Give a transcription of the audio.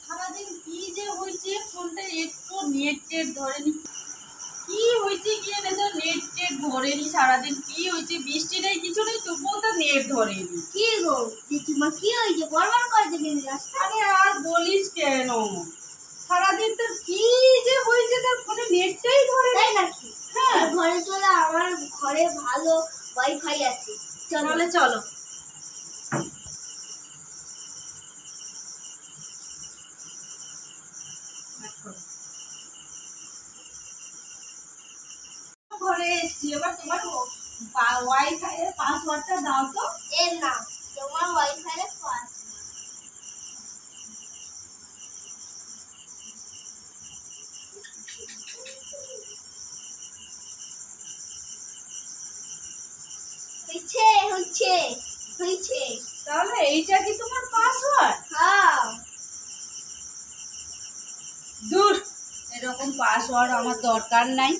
সারাদিন কি যে হয়েছে, ফোনটা একটু নেট টেট ধরেনি। কি হয়েছে কি জানি, তো নেট টেট ধরেনি সারাদিন। কি হয়েছে, বৃষ্টি নেই কিছু নেই, তবুও তো নেট ধরেনি। কি গো জেঠিমা, কি হয়েছে? বরবার করে দেখে রাস্তা। আরে আর বলিস কেন, সারাদিন তোর কি যে হয়েছে, তোর ফোনে নেটটাই ধরে তাই নাকি? হ্যাঁ, ঘরে চলে, আমার ঘরে ভালো ওয়াইফাই আছে। তাহলে চলো। ঘরে এসছি, এবার তোমার ওয়াইফাই এর পাসওয়ার্ডটা দাও তো। এর না, তোমার ওয়াইফাই এর পাস। হয়েছে হয়েছে হয়েছে। তাহলে এইটা কি তোমার পাসওয়ার্ড? হ্যাঁ। দূর, এরকম পাসওয়ার্ড আমার দরকার নাই।